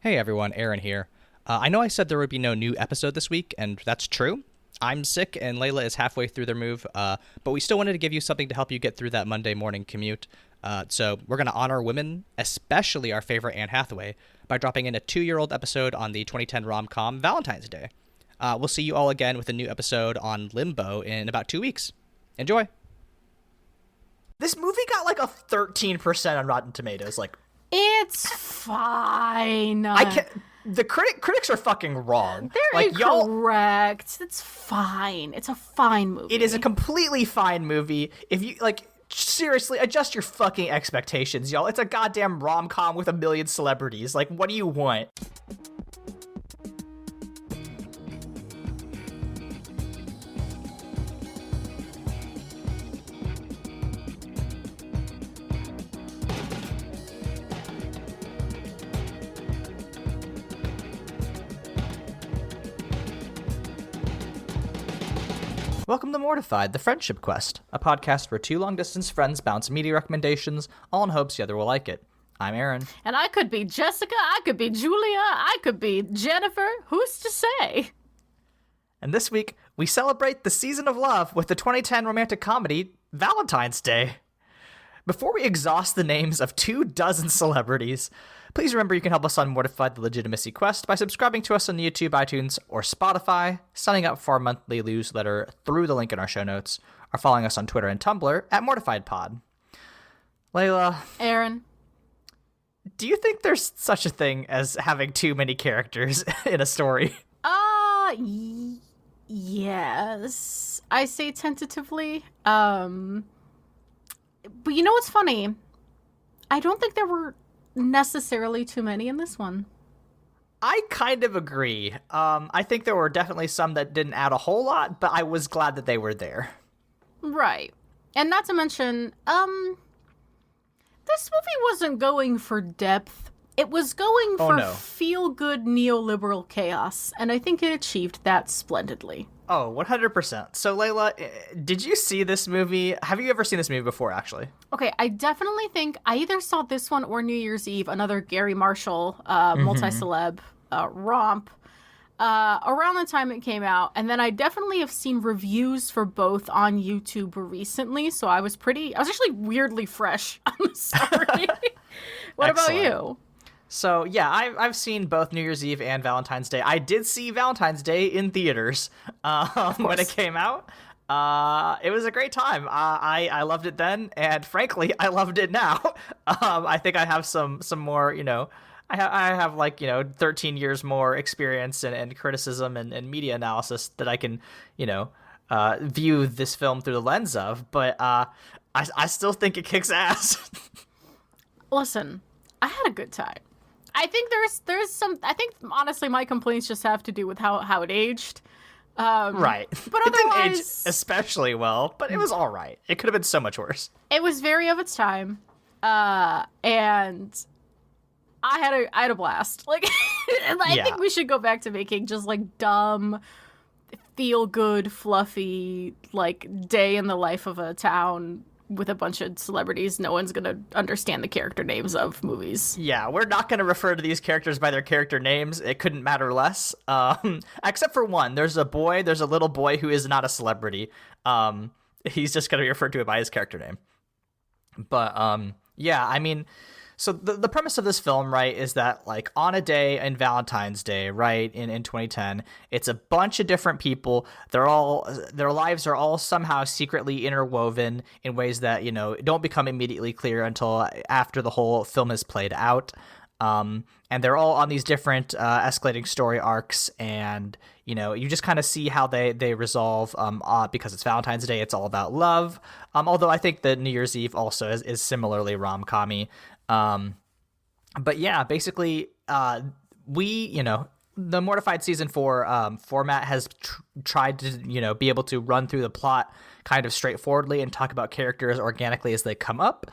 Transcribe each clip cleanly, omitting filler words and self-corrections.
Hey everyone, Aaron here. I know I said there would be no new episode this week, and that's true. I'm sick, and Layla is halfway through their move, but we still wanted to give you something to help you get through that Monday morning commute. So we're going to honor women, especially our favorite Anne Hathaway, by dropping in a 2-year-old episode on the 2010 rom com Valentine's Day. We'll see you all again with a new episode on Limbo in about 2 weeks. Enjoy! This movie got like a 13% on Rotten Tomatoes. Like, It's fine. I can't. The critics are fucking wrong. They're like, incorrect. It's fine. It's a fine movie. It is a completely fine movie. If you seriously adjust your fucking expectations, y'all. It's a goddamn rom-com with a million celebrities. Like, what do you want? Welcome to Mortified, the Friendship Quest, a podcast where two long-distance friends bounce media recommendations, all in hopes the other will like it. I'm Aaron. And I could be Jessica, I could be Julia, I could be Jennifer. Who's to say? And this week, we celebrate the season of love with the 2010 romantic comedy, Valentine's Day. Before we exhaust the names of 24 celebrities, please remember you can help us on Mortified the Legitimacy Quest by subscribing to us on YouTube, iTunes, or Spotify, signing up for our monthly newsletter through the link in our show notes, or following us on Twitter and Tumblr at MortifiedPod. Layla, Aaron. do you think there's such a thing as having too many characters in a story? Yes. I say tentatively. But you know what's funny? I don't think there were necessarily too many in this one. I kind of agree. I think there were definitely some that didn't add a whole lot, but I was glad that they were there. Right. And not to mention, this movie wasn't going for depth. It was going for feel-good neoliberal chaos, and I think it achieved that splendidly. Oh, 100%. So, Layla, did you see this movie? Have you ever seen this movie before, actually? Okay, I definitely think I either saw this one or New Year's Eve, another Gary Marshall multi-celeb romp, around the time it came out. And then I definitely have seen reviews for both on YouTube recently, so I was actually weirdly fresh on the story. What about you? So, yeah, I've seen both New Year's Eve and Valentine's Day. I did see Valentine's Day in theaters when it came out. It was a great time. I loved it then, and frankly, I loved it now. I think I have some more, I have 13 years more experience and criticism and media analysis that I can, view this film through the lens of. But I still think it kicks ass. Listen, I had a good time. I think there's some. I think honestly, my complaints just have to do with how it aged. Right, but it didn't age otherwise, especially well. But it was all right. It could have been so much worse. It was very of its time, and I had a blast. Like, I think we should go back to making just like dumb, feel good, fluffy, like day in the life of a town with a bunch of celebrities no one's gonna understand the character names of movies. Yeah, we're not gonna refer to these characters by their character names. It couldn't matter less. Except for one. There's a little boy who is not a celebrity. He's just gonna be referred to by his character name. But yeah, I mean, so the premise of this film, right, is that like on a day in Valentine's Day, right, in 2010, it's a bunch of different people. Their lives are all somehow secretly interwoven in ways that, don't become immediately clear until after the whole film is played out. And they're all on these different escalating story arcs, and you just kind of see how they resolve. Because it's Valentine's Day, it's all about love. Although I think that New Year's Eve also is similarly rom-com-y. But yeah, basically, the Mortified season 4 format has tried to be able to run through the plot kind of straightforwardly and talk about characters organically as they come up.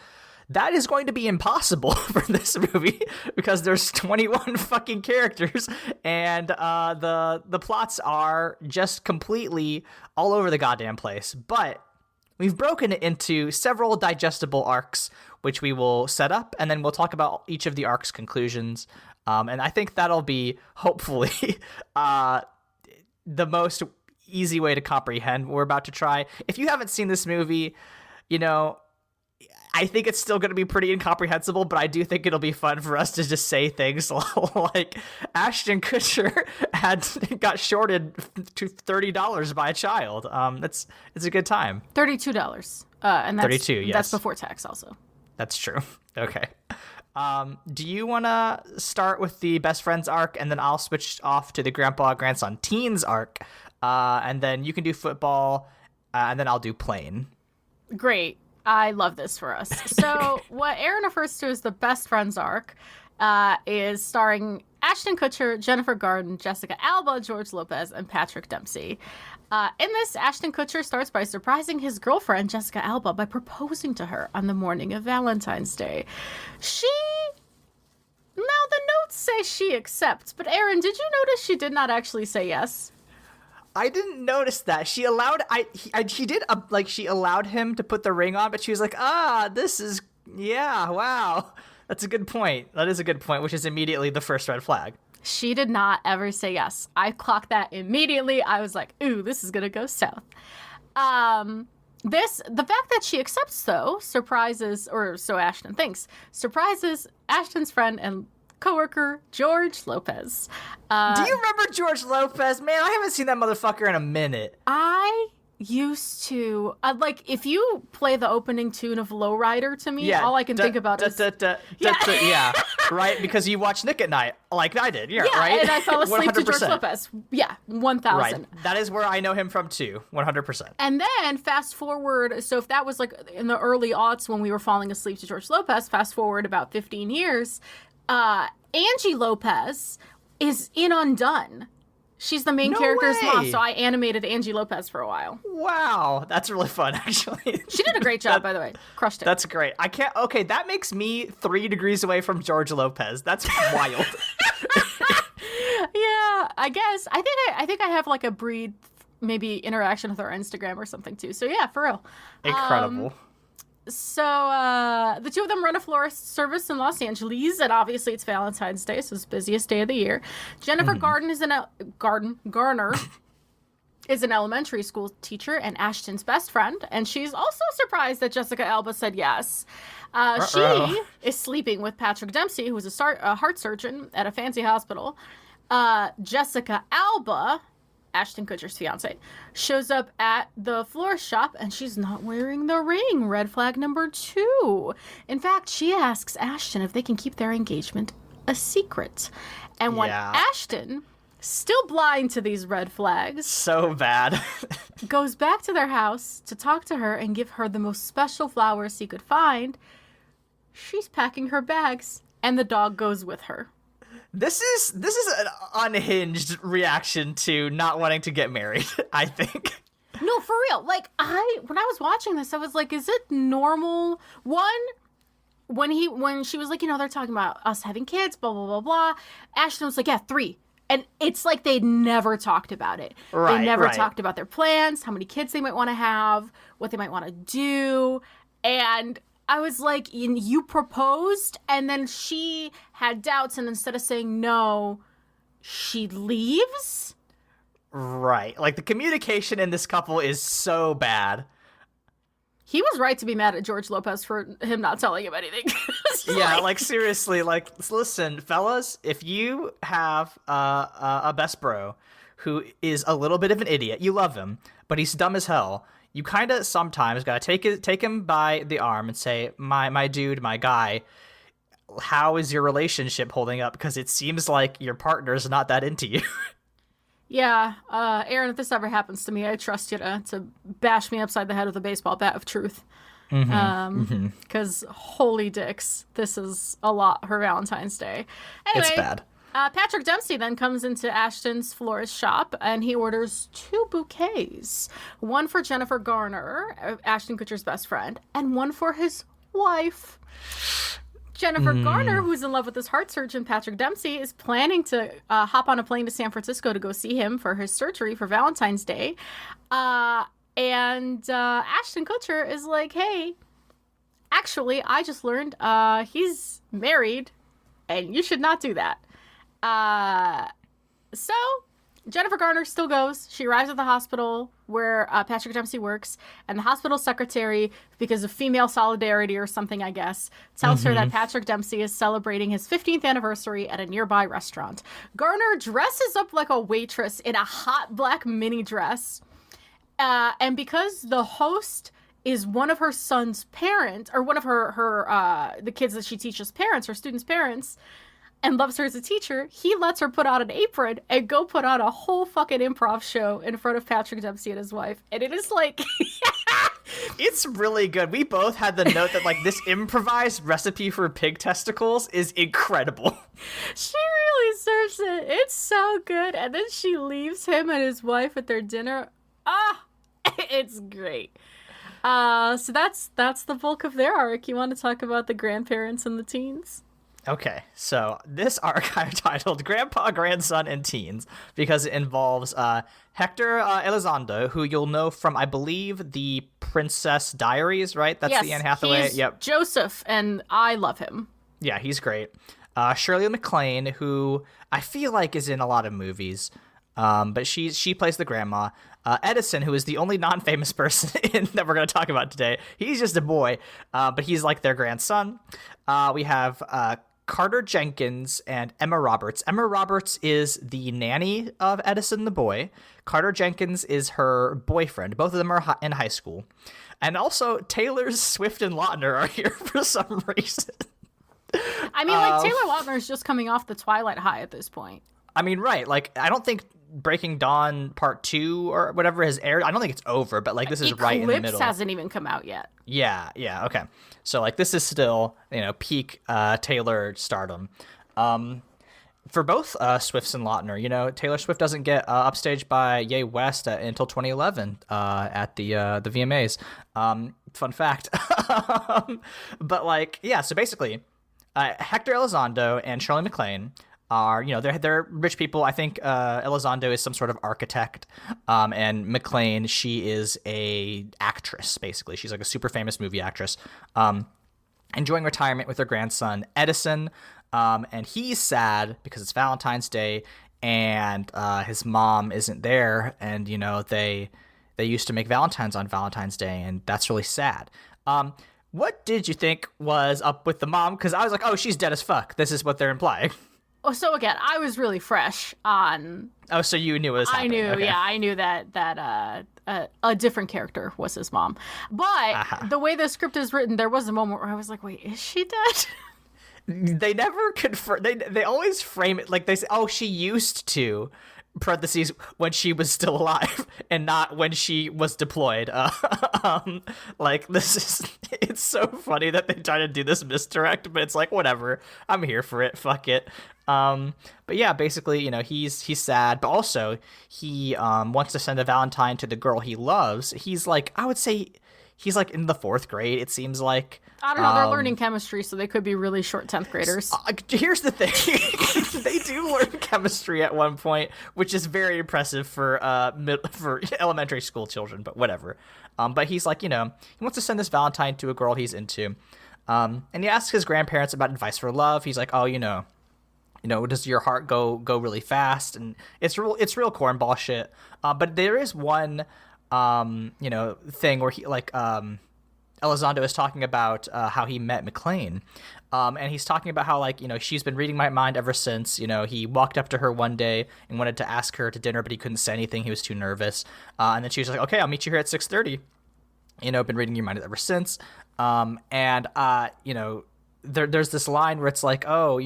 That is going to be impossible for this movie because there's 21 fucking characters, and the plots are just completely all over the goddamn place. But we've broken it into several digestible arcs, which we will set up, and then we'll talk about each of the arcs' conclusions. And I think that'll be hopefully the most easy way to comprehend what we're about to try. If you haven't seen this movie, I think it's still going to be pretty incomprehensible, but I do think it'll be fun for us to just say things like Ashton Kutcher got shorted to $30 by a child. It's a good time. $32. And that's 32, yes. That's before tax also. That's true. Okay. Do you want to start with the best friends arc, and then I'll switch off to the grandpa grandson teens arc, and then you can do football, and then I'll do plane. Great. I love this for us. So what Aaron refers to as the best friends arc is starring Ashton Kutcher, Jennifer Garner, Jessica Alba, George Lopez, and Patrick Dempsey. In this, Ashton Kutcher starts by surprising his girlfriend, Jessica Alba, by proposing to her on the morning of Valentine's Day. Now the notes say she accepts, but Aaron, did you notice she did not actually say yes? I didn't notice that. She allowed she allowed him to put the ring on, but she was like, wow. That's a good point. That is a good point, which is immediately the first red flag. She did not ever say yes. I clocked that immediately. I was like, ooh, this is going to go south. The fact that she accepts, though, surprises, or so Ashton thinks, surprises Ashton's friend and coworker, George Lopez. Do you remember George Lopez? Man, I haven't seen that motherfucker in a minute. I used to, if you play the opening tune of Lowrider to me, all I can think about is... Yeah, right? Because you watch Nick at Night, like I did, right? And I fell asleep to George Lopez. Yeah, 1,000. Right. That is where I know him from, too, 100%. And then, fast forward, so if that was, in the early aughts when we were falling asleep to George Lopez, fast forward about 15 years... Angie Lopez is in Undone. She's the main character's mom, so I animated Angie Lopez for a while. Wow, that's really fun, actually. She did a great job, by the way. Crushed it. That's great. Okay, that makes me 3 degrees away from George Lopez. That's wild. Yeah, I guess. I think I have a brief, maybe interaction with her Instagram or something too. So yeah, for real. Incredible. So the two of them run a florist service in Los Angeles, and obviously it's Valentine's Day, so it's the busiest day of the year. Jennifer Garner is an elementary school teacher and Ashton's best friend, and she's also surprised that Jessica Alba said yes. She is sleeping with Patrick Dempsey, who is a heart surgeon at a fancy hospital. Jessica Alba, Ashton Kutcher's fiance, shows up at the florist shop and she's not wearing the ring. Red flag number 2. In fact, she asks Ashton if they can keep their engagement a secret. And when Ashton, still blind to these red flags, so bad, goes back to their house to talk to her and give her the most special flowers he could find, she's packing her bags and the dog goes with her. This is an unhinged reaction to not wanting to get married, I think. No, for real. When I was watching this, I was like, is it normal? One, when she was like, they're talking about us having kids, blah, blah, blah, blah. Ashton was like, yeah, 3. And it's like they'd never talked about it. Right, they never talked about their plans, how many kids they might want to have, what they might want to do. And I was like, you proposed, and then she had doubts, and instead of saying no, she leaves? Right. The communication in this couple is so bad. He was right to be mad at George Lopez for him not telling him anything. Yeah, seriously, listen, fellas, if you have a best bro who is a little bit of an idiot, you love him, but he's dumb as hell, you kind of sometimes gotta take him by the arm and say, my dude, my guy, how is your relationship holding up? Because it seems like your partner's not that into you. Yeah, Aaron, if this ever happens to me, I trust you to bash me upside the head with a baseball bat of truth. Because holy dicks, this is a lot for Valentine's Day. Anyway, it's bad. Patrick Dempsey then comes into Ashton's florist shop and he orders 2 bouquets. One for Jennifer Garner, Ashton Kutcher's best friend, and one for his wife. Jennifer Garner, who's in love with his heart surgeon, Patrick Dempsey, is planning to hop on a plane to San Francisco to go see him for his surgery for Valentine's Day. And Ashton Kutcher is like, hey, actually, I just learned he's married and you should not do that. So Jennifer Garner still goes. She arrives at the hospital where Patrick Dempsey works, and the hospital secretary, because of female solidarity or something, I guess, tells her that Patrick Dempsey is celebrating his 15th anniversary at a nearby restaurant. Garner dresses up like a waitress in a hot black mini dress, and because the host is one of her son's parents, or one of the kids that she teaches parents, her students' parents, and loves her as a teacher, he lets her put on an apron and go put on a whole fucking improv show in front of Patrick Dempsey and his wife. And it is like... It's really good. We both had the note that, like, this improvised recipe for pig testicles is incredible. She really serves it. It's so good. And then she leaves him and his wife at their dinner. It's great. So that's the bulk of their arc. You want to talk about the grandparents and the teens? Okay, so this arc I've titled Grandpa, Grandson, and Teens because it involves Hector Elizondo, who you'll know from, I believe, the Princess Diaries, right? That's the Anne Hathaway. He's Joseph, and I love him. Yeah, he's great. Shirley MacLaine, who I feel like is in a lot of movies, but she plays the grandma. Edison, who is the only non-famous person that we're going to talk about today. He's just a boy, but he's like their grandson. We have Carter Jenkins and Emma Roberts. Emma Roberts is the nanny of Edison the boy. Carter Jenkins is her boyfriend. Both of them are in high school. And also, Taylors Swift and Lautner are here for some reason. I mean, like, Taylor Lautner is just coming off the Twilight high at this point. I mean, right. Like, I don't think Breaking Dawn Part 2 or whatever has aired. I don't think it's over, but, like, this is right in the middle. Eclipse hasn't even come out yet. Yeah, okay. So, like, this is still, peak Taylor stardom. For both Swifts and Lautner, Taylor Swift doesn't get upstaged by Ye West until 2011 at the VMAs. Fun fact. But, like, yeah, so basically, Hector Elizondo and Shirley MacLaine are, they're rich people. I think Elizondo is some sort of architect, and MacLaine, she is a actress, basically. She's like a super famous movie actress, enjoying retirement with her grandson, Edison, and he's sad because it's Valentine's Day, and his mom isn't there, and, they used to make Valentines on Valentine's Day, and that's really sad. What did you think was up with the mom? Because I was like, oh, she's dead as fuck. This is what they're implying. So again, I was really fresh on. Oh, so you knew it was happening. I knew, okay. Yeah, I knew that a different character was his mom. But the way the script is written, there was a moment where I was like, "Wait, is she dead?" They never confirm. They always frame it like they say, "Oh, she used to." Parentheses when she was still alive and not when she was deployed. Like, it's so funny that they try to do this misdirect, but it's like, whatever, I'm here for it, fuck it. But yeah, basically, he's sad, but also he wants to send a Valentine to the girl he loves. He's like, I would say he's like in the 4th grade, it seems like. I don't know, they're learning chemistry, so they could be really short 10th graders. Here's the thing. They do learn chemistry at one point, which is very impressive for elementary school children, but whatever. But he's like, he wants to send this Valentine to a girl he's into. And he asks his grandparents about advice for love. He's like, oh, does your heart go really fast? And it's real cornball shit. But there is one, thing where he, like, Elizondo is talking about how he met MacLaine. And he's talking about how, like, she's been reading my mind ever since. He walked up to her one day and wanted to ask her to dinner, but he couldn't say anything. He was too nervous. And then she was like, okay, I'll meet you here at 6:30. Been reading your mind ever since. There's this line where it's like, oh,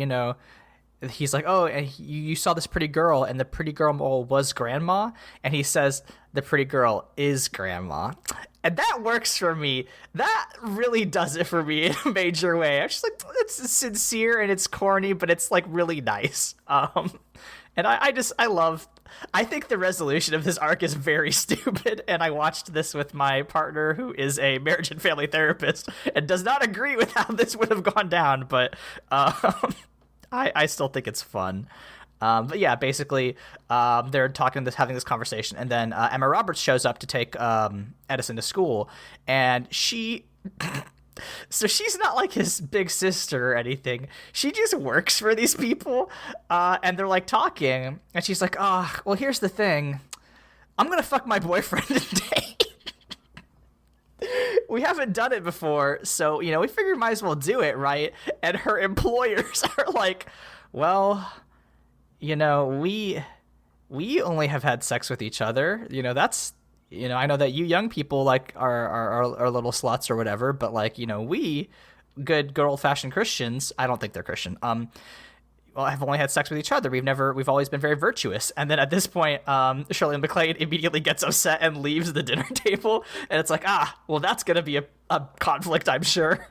he's like, oh, and you saw this pretty girl, and the pretty girl was grandma. And he says, the pretty girl is grandma. And that works for me. That really does it for me in a major way. I'm just like, it's sincere and it's corny, but it's like really nice. And I think the resolution of this arc is very stupid. And I watched this with my partner, who is a marriage and family therapist, and does not agree with how this would have gone down. But I still think it's fun. But yeah, basically, they're having this conversation, and then Emma Roberts shows up to take Edison to school, and she, So she's not like his big sister or anything. She just works for these people, and they're like talking, and she's like, "Oh, well, here's the thing. I'm gonna fuck my boyfriend today." We haven't done it before, so we figured might as well do it, right? And her employers are like, "Well, we only have had sex with each other. That's." I know that you young people like are little sluts or whatever, but like, we good old fashioned Christians, I don't think they're Christian. Well, have only had sex with each other. We've always been very virtuous. And then at this point, Shirley MacLaine immediately gets upset and leaves the dinner table. And it's like, well, that's going to be a conflict, I'm sure.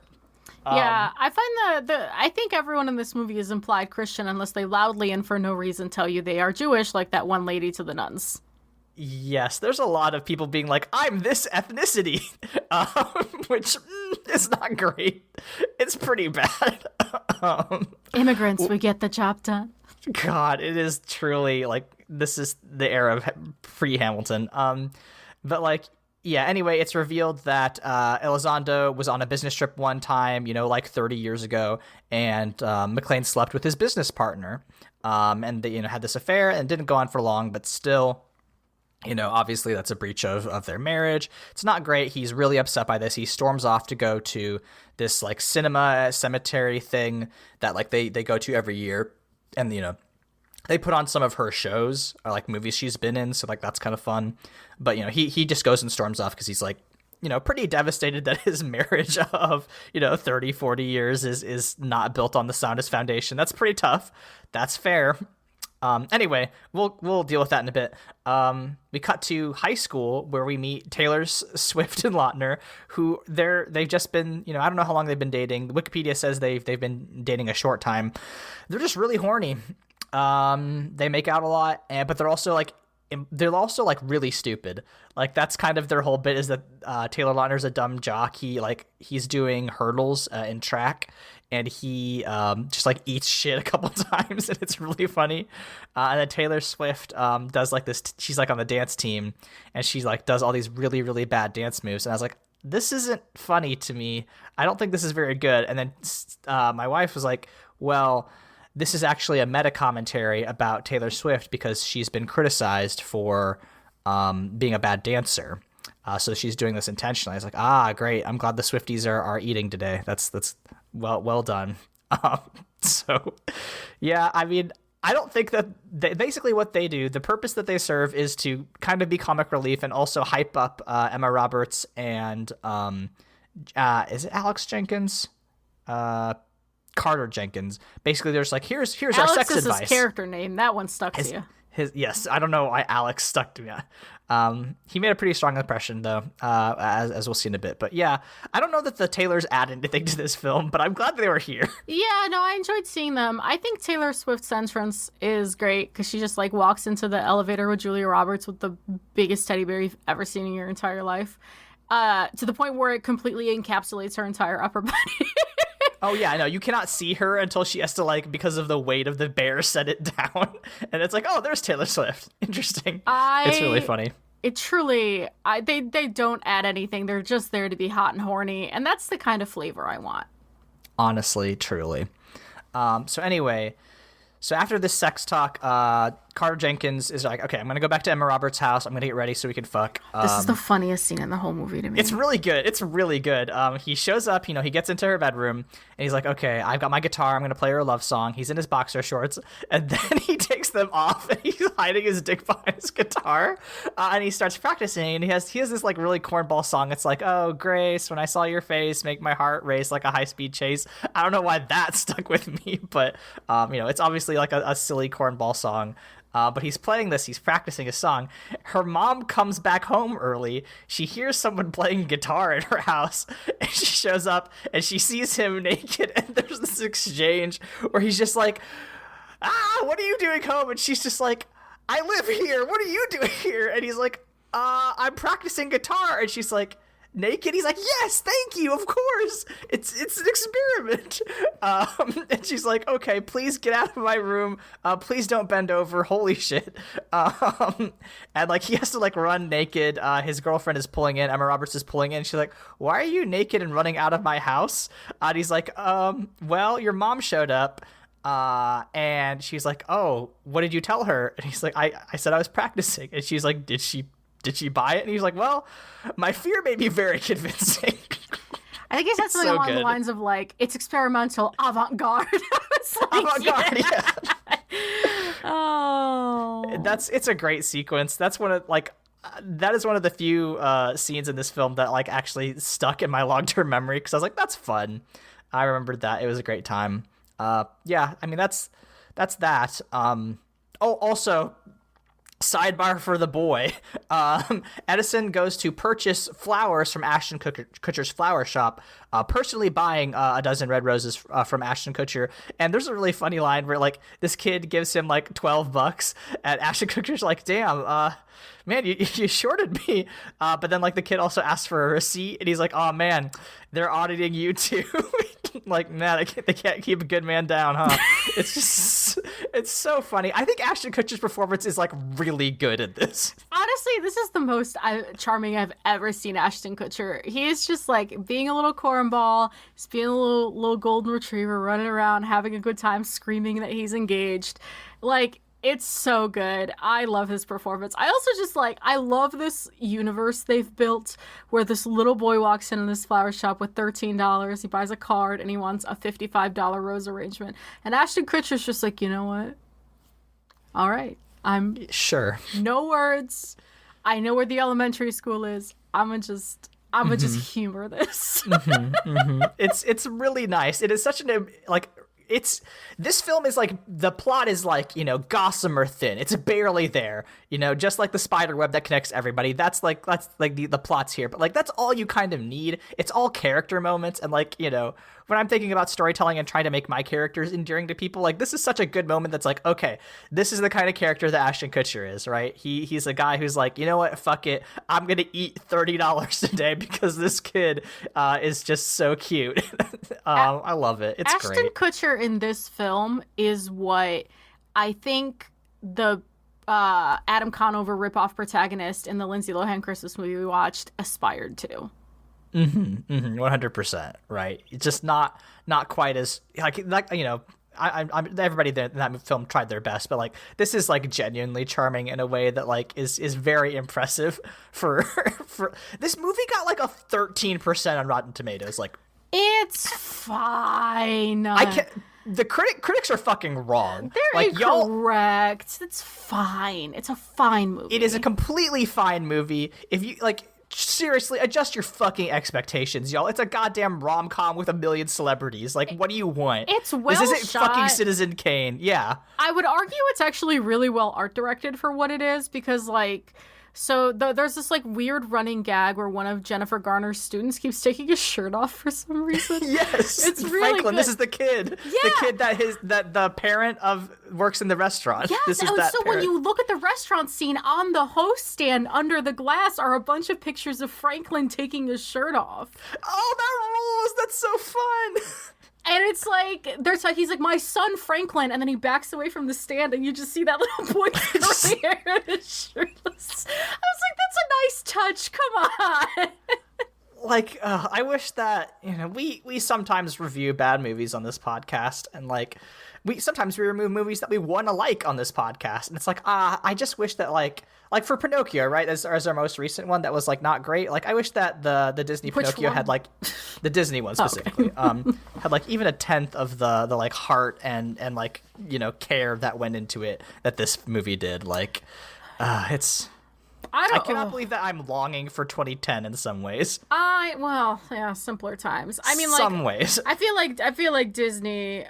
Yeah, I find I think everyone in this movie is implied Christian unless they loudly and for no reason tell you they are Jewish, like that one lady to the nuns. Yes, there's a lot of people being like, I'm this ethnicity, which is not great. It's pretty bad. Immigrants, we get the job done. God, it is truly like, this is the era of pre-Hamilton. But like, yeah, anyway, it's revealed that Elizondo was on a business trip one time, like 30 years ago, and MacLaine slept with his business partner. And they, had this affair, and it didn't go on for long, but still... obviously that's a breach of their marriage. It's not great. He's really upset by this. He storms off to go to this like cinema cemetery thing that like they go to every year. And, they put on some of her shows or like movies she's been in. So like, that's kind of fun. But, he just goes and storms off because he's like, pretty devastated that his marriage of, 30, 40 years is not built on the soundest foundation. That's pretty tough. That's fair. Anyway, we'll deal with that in a bit. We cut to high school where we meet Taylor Swift and Lautner, who they've just been, I don't know how long they've been dating. Wikipedia says they've been dating a short time. They're just really horny. They make out a lot, but they're also like really stupid. Like that's kind of their whole bit is that Taylor Lautner's a dumb jock. He's doing hurdles in track. And he just like eats shit a couple times, and it's really funny. And then Taylor Swift does like this. She's like on the dance team, and she's like does all these really really bad dance moves. And I was like, this isn't funny to me. I don't think this is very good. And then my wife was like, well, this is actually a meta commentary about Taylor Swift because she's been criticized for being a bad dancer. So she's doing this intentionally. I was like, great. I'm glad the Swifties are eating today. That's well done. So yeah, I mean, I don't think that basically what they do, the purpose that they serve is to kind of be comic relief and also hype up Emma Roberts and is it Alex Jenkins? Carter Jenkins. Basically, there's like, here's Alex our sex is advice. his character name. That one stuck to you. Yes, I don't know why Alex stuck to me. He made a pretty strong impression, though, as we'll see in a bit. But yeah, I don't know that the Taylors add anything to this film, but I'm glad they were here. Yeah, no, I enjoyed seeing them. I think Taylor Swift's entrance is great because she just like walks into the elevator with Julia Roberts with the biggest teddy bear you've ever seen in your entire life, to the point where it completely encapsulates her entire upper body. Oh, yeah, I know. You cannot see her until she has to, like, because of the weight of the bear, set it down. And it's like, oh, there's Taylor Swift. Interesting. It's really funny. It truly, they don't add anything. They're just there to be hot and horny. And that's the kind of flavor I want. Honestly, truly. So anyway, so after this sex talk, Carter Jenkins is like, okay, I'm going to go back to Emma Roberts' house. I'm going to get ready so we can fuck. This is the funniest scene in the whole movie to me. It's really good. It's really good. He shows up, he gets into her bedroom, and he's like, okay, I've got my guitar. I'm going to play her a love song. He's in his boxer shorts, and then he takes them off, and he's hiding his dick behind his guitar, and he starts practicing, and he has this, like, really cornball song. It's like, oh, Grace, when I saw your face, make my heart race like a high-speed chase. I don't know why that stuck with me, but, it's obviously, like, a silly cornball song. But he's playing this, he's practicing his song. Her mom comes back home early. She hears someone playing guitar at her house, and she shows up, and she sees him naked, and there's this exchange where he's just like, what are you doing home? And she's just like, I live here. What are you doing here? And he's like, I'm practicing guitar. And she's like, naked? He's like, yes, thank you, of course. It's an experiment. And she's like, okay, please get out of my room. Please don't bend over. Holy shit. And like he has to like run naked. His girlfriend is pulling in. Emma Roberts is pulling in. She's like, why are you naked and running out of my house? And he's like, well, your mom showed up. And she's like, oh, what did you tell her? And he's like, I said I was practicing. And she's like, did she buy it? And he's like, well, my fear may be very convincing. I think he said something along the lines of like, it's experimental avant-garde. Avant-garde, yeah. Oh. It's a great sequence. That's one of like, that is one of the few scenes in this film that like actually stuck in my long-term memory because I was like, that's fun. I remembered that. It was a great time. Yeah, I mean, that's that. Also, sidebar for the boy. Edison goes to purchase flowers from Ashton Kutcher's flower shop, personally buying a dozen red roses from Ashton Kutcher. And there's a really funny line where like this kid gives him like $12, and Ashton Kutcher's like, damn, man, you shorted me. But then like the kid also asks for a receipt, and he's like, oh man, they're auditing you too. Like, man, they can't keep a good man down, huh? It's so funny. I think Ashton Kutcher's performance is like really good at this. Honestly, this is the most charming I've ever seen Ashton Kutcher. He is just like being a little cornball, just being a little golden retriever, running around, having a good time, screaming that he's engaged. Like, it's so good. I love his performance. I also just like, I love this universe they've built where this little boy walks in this flower shop with $13. He buys a card and he wants a $55 rose arrangement. And Ashton Kutcher's just like, you know what? All right. I'm sure. No words. I know where the elementary school is. I'm gonna just humor this. It's really nice. It is such an like. This film is like, the plot is like, you know, gossamer thin. It's barely there, you know, just like the spider web that connects everybody. That's like the plots here, but like that's all you kind of need. It's all character moments, and like, you know, when I'm thinking about storytelling and trying to make my characters endearing to people, like this is such a good moment that's like, okay, this is the kind of character that Ashton Kutcher is, right? He's a guy who's like, you know what, fuck it, I'm gonna eat $30 today because this kid is just so cute. I love it. It's Ashton great. Kutcher in this film is what I think the Adam Conover ripoff protagonist in the Lindsay Lohan Christmas movie we watched aspired to. 100%, right? It's just not quite as like you know, I'm everybody in that film tried their best, but like this is like genuinely charming in a way that like is very impressive for this movie. Got like a 13% on Rotten Tomatoes. Like, it's fine. I can't. The critics are fucking wrong. They're like, incorrect. It's fine. It's a fine movie. It is a completely fine movie. If you like, seriously, adjust your fucking expectations, y'all. It's a goddamn rom-com with a million celebrities. Like, what do you want? It's well This isn't shot. fucking Citizen Kane. Yeah. I would argue it's actually really well art directed for what it is, because like, so there's this like weird running gag where one of Jennifer Garner's students keeps taking his shirt off for some reason. Yes, it's really Franklin. good. This is the kid. Yeah. The kid that the parent of works in the restaurant. Yes, this is and that so parent. when you look at the restaurant scene, on the host stand under the glass are a bunch of pictures of Franklin taking his shirt off. Oh, that rules! That's so fun. And it's like, he's like, my son Franklin, and then he backs away from the stand, and you just see that little boy curly hair and his shirtless. I was like, that's a nice touch. Come on. Like, I wish that, you know, we sometimes review bad movies on this podcast, and like, we remove movies that we want to like on this podcast, and it's like, I just wish that like for Pinocchio, right, as our most recent one that was like not great. Like, I wish that the Disney Which Pinocchio one? had like the Disney one specifically had like even a tenth of the like heart and like, you know, care that went into it that this movie did. Like, it's. I cannot believe that I'm longing for 2010 in some ways. Simpler times. I mean, like, some ways. I feel like Disney.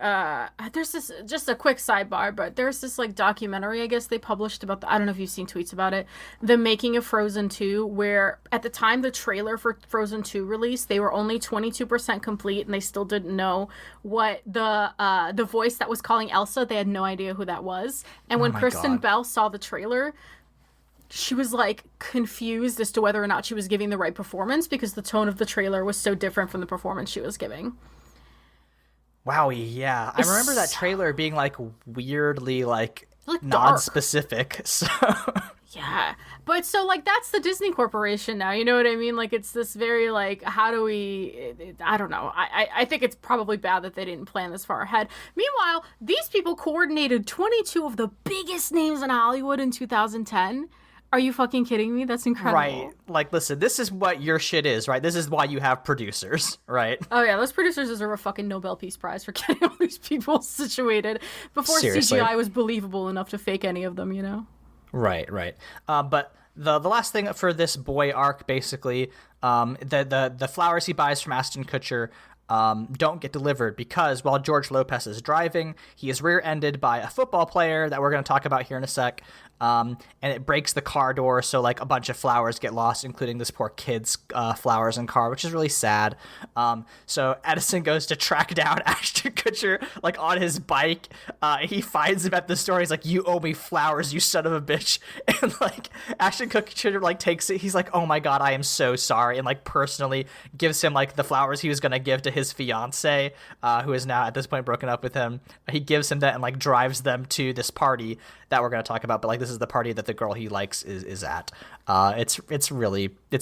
There's this, just a quick sidebar, but there's this like documentary I guess they published about I don't know if you've seen tweets about it, the making of Frozen 2, where at the time the trailer for Frozen 2 released, they were only 22% complete, and they still didn't know what the voice that was calling Elsa. They had no idea who that was. And when Kristen Bell saw the trailer, she was like confused as to whether or not she was giving the right performance because the tone of the trailer was so different from the performance she was giving. Wow, yeah. I remember that trailer being like weirdly like dark. non-specific. So Yeah. But so like that's the Disney Corporation now, you know what I mean? Like it's this very like, how do we, I don't know. I think it's probably bad that they didn't plan this far ahead. Meanwhile, these people coordinated 22 of the biggest names in Hollywood in 2010. Are you fucking kidding me? That's incredible. Right. Like, listen, this is what your shit is, right? This is why you have producers, right? Oh yeah, those producers deserve a fucking Nobel Peace Prize for getting all these people situated before Seriously. CGI was believable enough to fake any of them, you know? Right. But the last thing for this boy arc, basically, the flowers he buys from Ashton Kutcher don't get delivered because while George Lopez is driving, he is rear-ended by a football player that we're going to talk about here in a sec. And it breaks the car door, so like a bunch of flowers get lost, including this poor kid's flowers and car, which is really sad. So Edison goes to track down Ashton Kutcher like on his bike. He finds him at the store. He's like, "You owe me flowers, you son of a bitch!" And like Ashton Kutcher like takes it. He's like, "Oh my god, I am so sorry," and like personally gives him like the flowers he was gonna give to his fiance, who is now at this point broken up with him. He gives him that and like drives them to this party that we're going to talk about, but like this is the party that the girl he likes is at. It's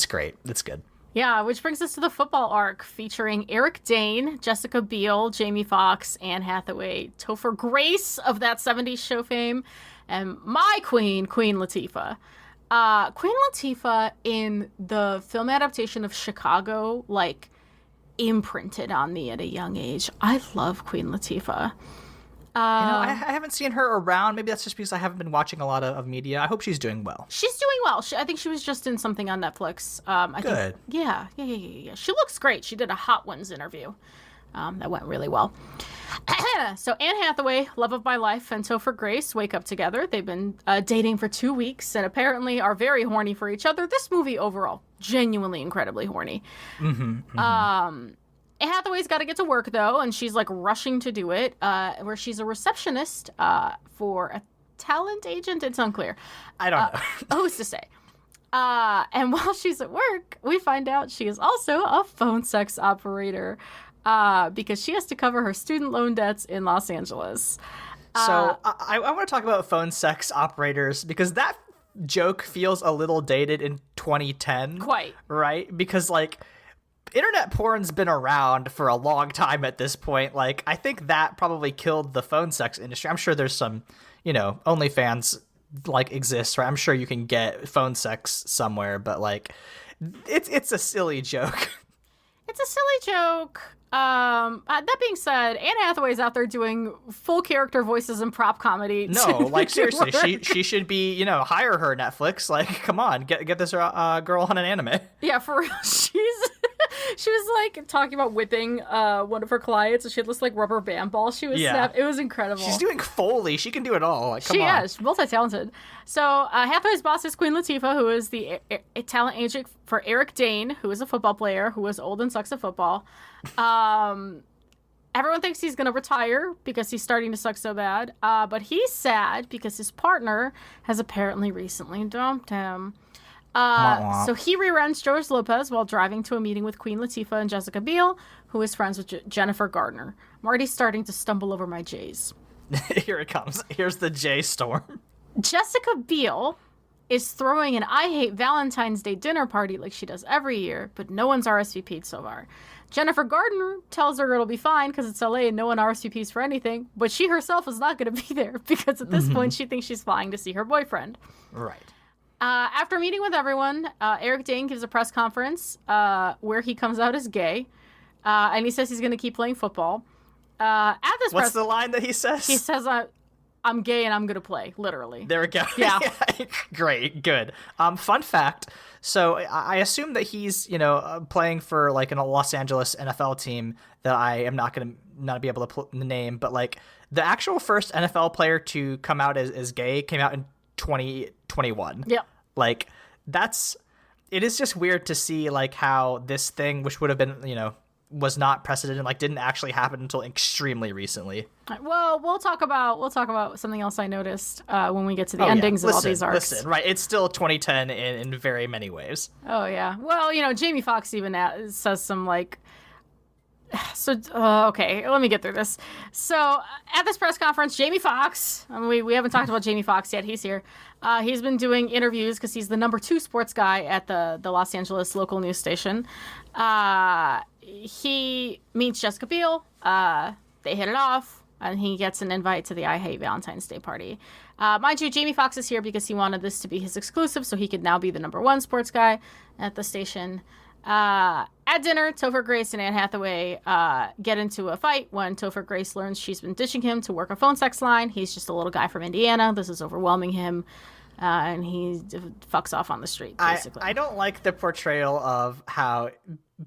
great. It's good. Yeah, which brings us to the football arc featuring Eric Dane, Jessica Biel, Jamie Foxx, Anne Hathaway, Topher Grace of that 70s show fame, and my queen, Queen Latifah. Queen Latifah in the film adaptation of Chicago, like, imprinted on me at a young age. I love Queen Latifah. I haven't seen her around. Maybe that's just because I haven't been watching a lot of media. I hope she's doing well. She's doing well. I think she was just in something on Netflix. Good. Yeah. She looks great. She did a Hot Ones interview. That went really well. So Anne Hathaway, love of my life, and Topher Grace wake up together. They've been dating for 2 weeks and apparently are very horny for each other. This movie overall, genuinely incredibly horny. Anne Hathaway's got to get to work, though, and she's, like, rushing to do it, where she's a receptionist for a talent agent. It's unclear. I don't know. Who's to say? And while she's at work, we find out she is also a phone sex operator because she has to cover her student loan debts in Los Angeles. So I want to talk about phone sex operators because that joke feels a little dated in 2010. Quite. Right? Because, like, internet porn's been around for a long time at this point. Like, I think that probably killed the phone sex industry. I'm sure there's some, OnlyFans like exists, right? I'm sure you can get phone sex somewhere, but like, it's a silly joke. It's a silly joke. That being said, Anne Hathaway's out there doing full character voices and prop comedy. No, like seriously, she should be, hire her, Netflix. Like, come on, get this girl on an anime. Yeah, for real. She was like talking about whipping one of her clients, and she had this like rubber band ball. She was It was incredible. She's doing Foley. She can do it all. Like, come on. She's multi-talented. So Hathaway's boss is Queen Latifah, who is the talent agent for Eric Dane, who is a football player who is old and sucks at football. Everyone thinks he's going to retire because he's starting to suck so bad. But he's sad because his partner has apparently recently dumped him. So he rear-ends George Lopez while driving to a meeting with Queen Latifah and Jessica Biel, who is friends with Jennifer Gardner. I'm already starting to stumble over my J's. Here it comes. Here's the J storm. Jessica Biel is throwing an I Hate Valentine's Day dinner party like she does every year, but no one's RSVP'd so far. Jennifer Gardner tells her it'll be fine because it's LA and no one RSVPs for anything, but she herself is not going to be there because at this point she thinks she's flying to see her boyfriend. Right. After meeting with everyone, Eric Dane gives a press conference where he comes out as gay, and he says he's going to keep playing football. What's the line that he says? He says, I'm gay and I'm going to play, literally. There we go. Yeah. Great, good. Fun fact. So I assume that he's, playing for like a Los Angeles NFL team that I am not going to not be able to name, but like the actual first NFL player to come out as gay came out in 2021. Yeah. Like it is just weird to see like how this thing, which would have been, was not precedent, like didn't actually happen until extremely recently. Well, we'll talk about something else I noticed when we get to the endings of all these arcs. Listen, right? It's still 2010 in very many ways. Oh yeah. Well, Jamie Foxx even says some like. So okay, let me get through this. So at this press conference, Jamie Foxx, we haven't talked about Jamie Foxx yet. He's here. He's been doing interviews because he's the number 2 sports guy at the Los Angeles local news station. He meets Jessica Biel. They hit it off, and he gets an invite to the I Hate Valentine's Day party. Mind you, Jamie Foxx is here because he wanted this to be his exclusive, so he could now be the number 1 sports guy at the station. At dinner, Topher Grace and Anne Hathaway get into a fight when Topher Grace learns she's been ditching him to work a phone sex line. He's just a little guy from Indiana. This is overwhelming him, and he fucks off on the street, basically. I don't like the portrayal of how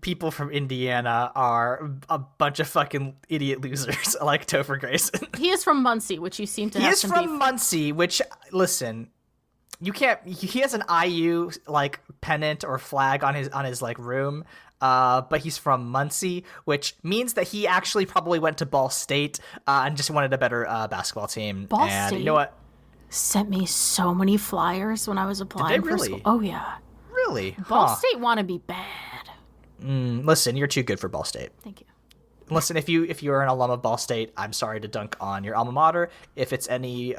people from Indiana are a bunch of fucking idiot losers like Topher Grace. He is from Muncie, which you seem to have some beef. He is from Muncie, which, listen... You can't. He has an IU like pennant or flag on his like room, but he's from Muncie, which means that he actually probably went to Ball State and just wanted a better basketball team. Ball and State, you know what? Sent me so many flyers when I was applying. Did they really? For school. Oh yeah. Really? Ball State want to be bad. Listen, you're too good for Ball State. Thank you. Listen, if you're an alum of Ball State, I'm sorry to dunk on your alma mater. If it's any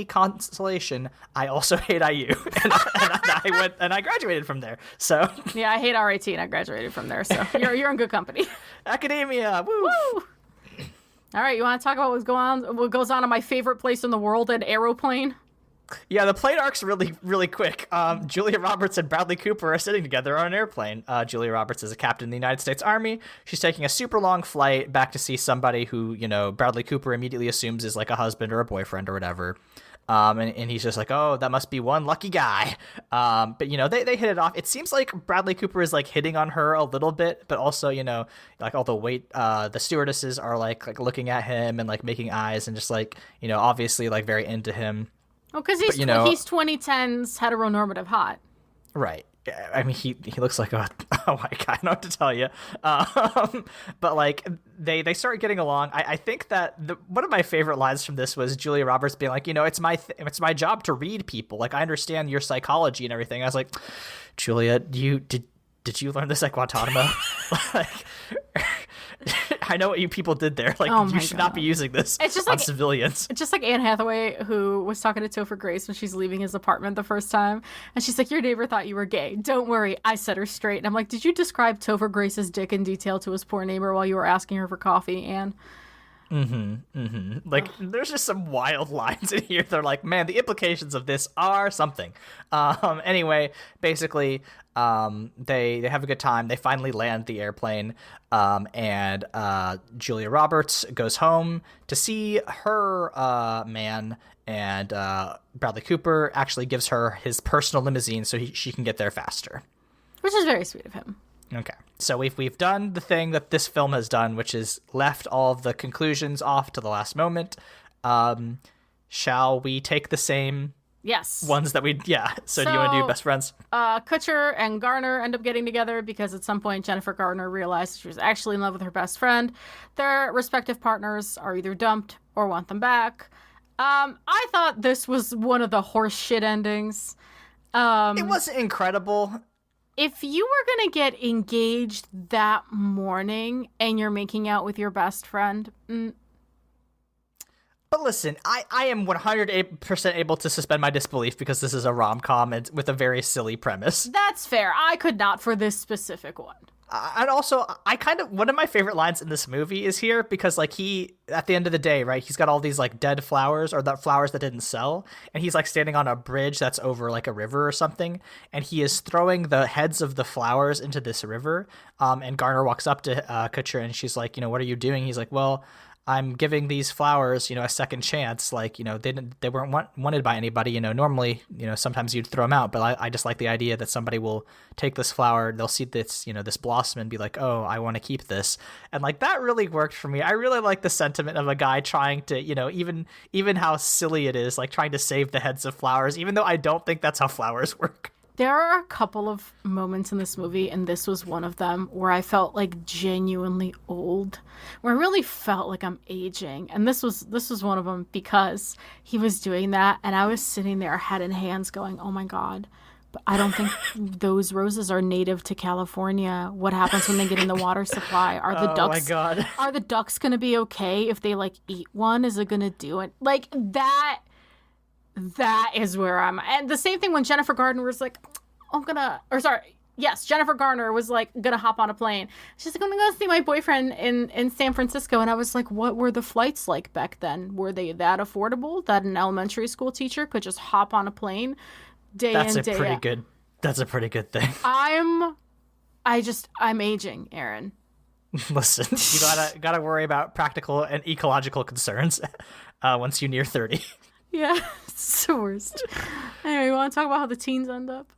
consolation, I also hate IU, and I graduated from there. So yeah, I hate RIT, and I graduated from there. So you're in good company. Academia, woo! Woo! All right, you want to talk about what goes on in my favorite place in the world, an aeroplane? Yeah, the plane arc's really, really quick. Julia Roberts and Bradley Cooper are sitting together on an airplane. Julia Roberts is a captain in the United States Army. She's taking a super long flight back to see somebody who, Bradley Cooper immediately assumes is like a husband or a boyfriend or whatever. And he's just like, oh, that must be one lucky guy. But, they hit it off. It seems like Bradley Cooper is like hitting on her a little bit, but also, like all the stewardesses are like looking at him and like making eyes and just like, obviously like very into him. Well, because he's 2010's heteronormative hot. Right. I mean, he looks like a white guy. I don't know what to tell you. But like they start getting along. I think that one of my favorite lines from this was Julia Roberts being like, it's my job to read people. Like I understand your psychology and everything. I was like, Julia, did you learn this at Guantanamo? Like, I know what you people did there. Like, you should not be using this on civilians. It's just like Anne Hathaway, who was talking to Topher Grace when she's leaving his apartment the first time. And she's like, your neighbor thought you were gay. Don't worry. I set her straight. And I'm like, did you describe Topher Grace's dick in detail to his poor neighbor while you were asking her for coffee, Anne? Like, there's just some wild lines in here. They're like, man, the implications of this are something. Anyway, basically, they have a good time. They finally land the airplane, and Julia Roberts goes home to see her man, and Bradley Cooper actually gives her his personal limousine so she can get there faster. Which is very sweet of him. Okay, so we've done the thing that this film has done, which is left all of the conclusions off to the last moment. Shall we take the same ones that we... Yeah, so do you want to do best friends? Kutcher and Garner end up getting together because at some point Jennifer Garner realized she was actually in love with her best friend. Their respective partners are either dumped or want them back. I thought this was one of the horse shit endings. It wasn't incredible. If you were going to get engaged that morning and you're making out with your best friend... But listen, I am 100% able to suspend my disbelief because this is a rom-com with a very silly premise. That's fair. I could not for this specific one. And also, one of my favorite lines in this movie is here because, like, at the end of the day, right, he's got all these, like, dead flowers or the flowers that didn't sell, and he's, like, standing on a bridge that's over, like, a river or something, and he is throwing the heads of the flowers into this river, and Garner walks up to Kutcher, and she's like, what are you doing? He's like, well... I'm giving these flowers, a second chance. Like, they weren't wanted by anybody. Normally, sometimes you'd throw them out, but I just like the idea that somebody will take this flower, they'll see this, this blossom and be like, oh, I want to keep this. And like, that really worked for me. I really like the sentiment of a guy trying to, even how silly it is, like trying to save the heads of flowers, even though I don't think that's how flowers work. There are a couple of moments in this movie, and this was one of them, where I felt like genuinely old, where I really felt like I'm aging. And this was one of them because he was doing that, and I was sitting there head in hands going, oh my God, but I don't think those roses are native to California. What happens when they get in the water supply? Are the ducks, oh my God. Are the ducks going to be okay if they like eat one? Is it going to do it? Like that is where I'm. And the same thing when Jennifer Garner was like, Jennifer Garner was like gonna hop on a plane. She's like, I'm gonna go see my boyfriend in San Francisco. And I was like, what were the flights like back then? Were they that affordable that an elementary school teacher could just hop on a plane day in, day out? That's a pretty good thing. I'm aging, Aaron. Listen, you gotta worry about practical and ecological concerns once you near 30. Yeah, it's the worst. Anyway, you want to talk about how the teens end up?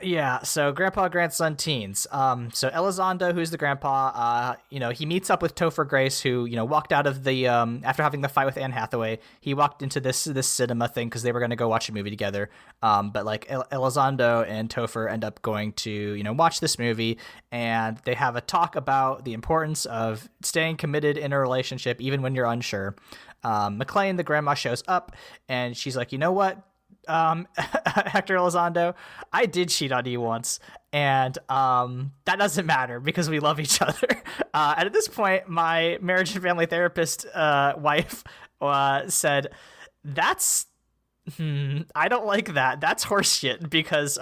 Yeah, so grandpa, grandson, teens. So Elizondo, who's the grandpa, he meets up with Topher Grace, who, walked out of the, after having the fight with Anne Hathaway, he walked into this cinema thing because they were going to go watch a movie together. But like Elizondo and Topher end up going to, watch this movie, and they have a talk about the importance of staying committed in a relationship, even when you're unsure. McLean, the grandma, shows up, and she's like, you know what? Hector Elizondo, I did cheat on you once, and that doesn't matter because we love each other. And at this point, my marriage and family therapist wife said, that's I don't like that. That's horseshit because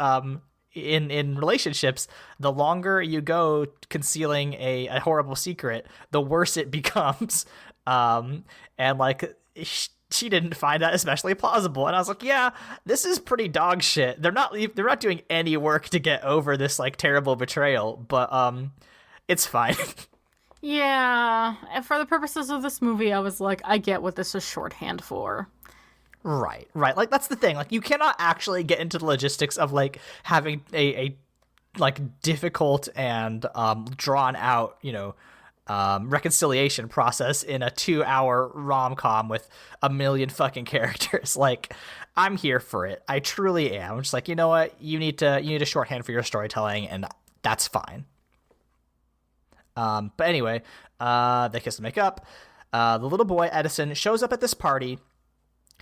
in relationships, the longer you go concealing a horrible secret, the worse it becomes. And like she didn't find that especially plausible, and I was like, yeah, this is pretty dog shit. They're not doing any work to get over this like terrible betrayal, but it's fine. Yeah, and for the purposes of this movie, I was like, I get what this is shorthand for. Right. Like that's the thing. Like you cannot actually get into the logistics of like having a like difficult and drawn out, reconciliation process in a 2-hour rom-com with a million fucking characters. Like, I'm here for it. I truly am. I'm just like, you know what? You need a shorthand for your storytelling, and that's fine. But anyway, they kiss and make up. The little boy Edison shows up at this party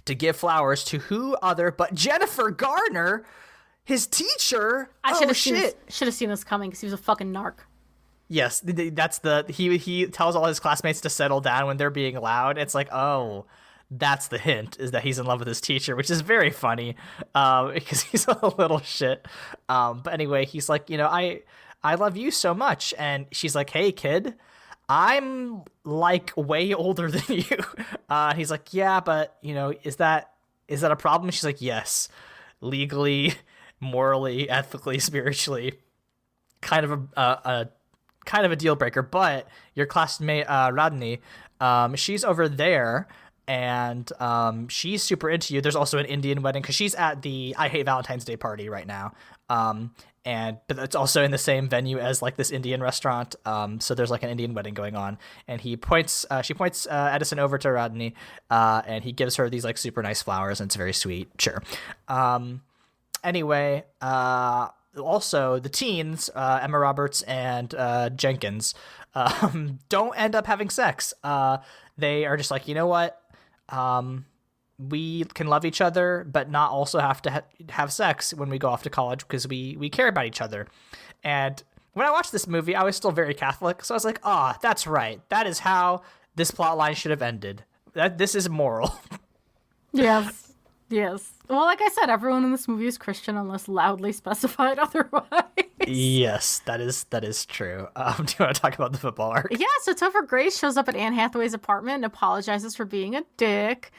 to give flowers to who other but Jennifer Garner, his teacher. I should have seen this coming because he was a fucking narc. Yes, that's he tells all his classmates to settle down when they're being loud. It's like, oh, that's the hint, is that he's in love with his teacher, which is very funny because he's a little shit. But anyway, he's like, I love you so much. And she's like, hey, kid, I'm like way older than you. He's like, yeah, but, is that a problem? She's like, yes, legally, morally, ethically, spiritually, kind of a deal breaker. But your classmate Rodney, she's over there, and she's super into you. There's also an Indian wedding because she's at the I Hate Valentine's Day party right now, but it's also in the same venue as like this Indian restaurant. So there's like an Indian wedding going on, and she points Edison over to Rodney, and he gives her these like super nice flowers, and it's very sweet. Sure. Anyway, also, the teens, Emma Roberts and Jenkins, don't end up having sex. They are just like, you know what? We can love each other, but not also have to have sex when we go off to college because we care about each other. And when I watched this movie, I was still very Catholic, so I was like, that's right. That is how this plot line should have ended. This is moral. Yes. Yes. Well, like I said, everyone in this movie is Christian unless loudly specified otherwise. Yes, that is true. Do you want to talk about the football arc? Yeah, so Topher Grace shows up at Anne Hathaway's apartment and apologizes for being a dick.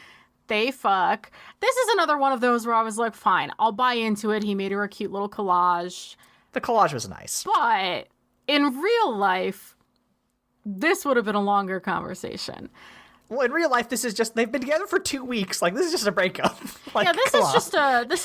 They fuck. This is another one of those where I was like, fine, I'll buy into it. He made her a cute little collage. The collage was nice. But in real life, this would have been a longer conversation. Well, in real life, this is just, they've been together for 2 weeks. Like, this is just a breakup. Like, yeah, this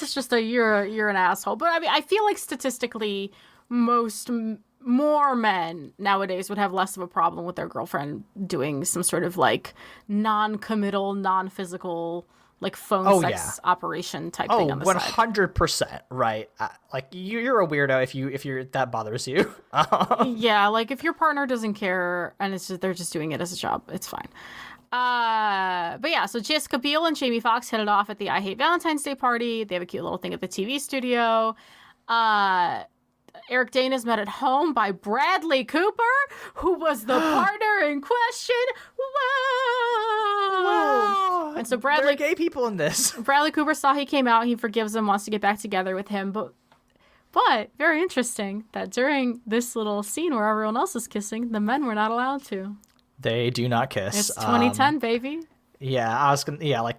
is just a you're an asshole. But I mean, I feel like statistically, more men nowadays would have less of a problem with their girlfriend doing some sort of like non-committal, non-physical like phone sex operation type thing on the side. 100%, right. Like you're a weirdo if you're that bothers you. Yeah, like if your partner doesn't care and they're just doing it as a job, it's fine. But yeah, so Jessica Biel and Jamie Foxx hit it off at the I Hate Valentine's Day party. They have a cute little thing at the TV studio. Eric Dane is met at home by Bradley Cooper, who was the partner in question. Whoa! And so there are gay people in this. Bradley Cooper saw he came out. He forgives him, wants to get back together with him. But very interesting that during this little scene where everyone else is kissing, the men were not allowed to. They do not kiss. It's 2010, baby. Yeah,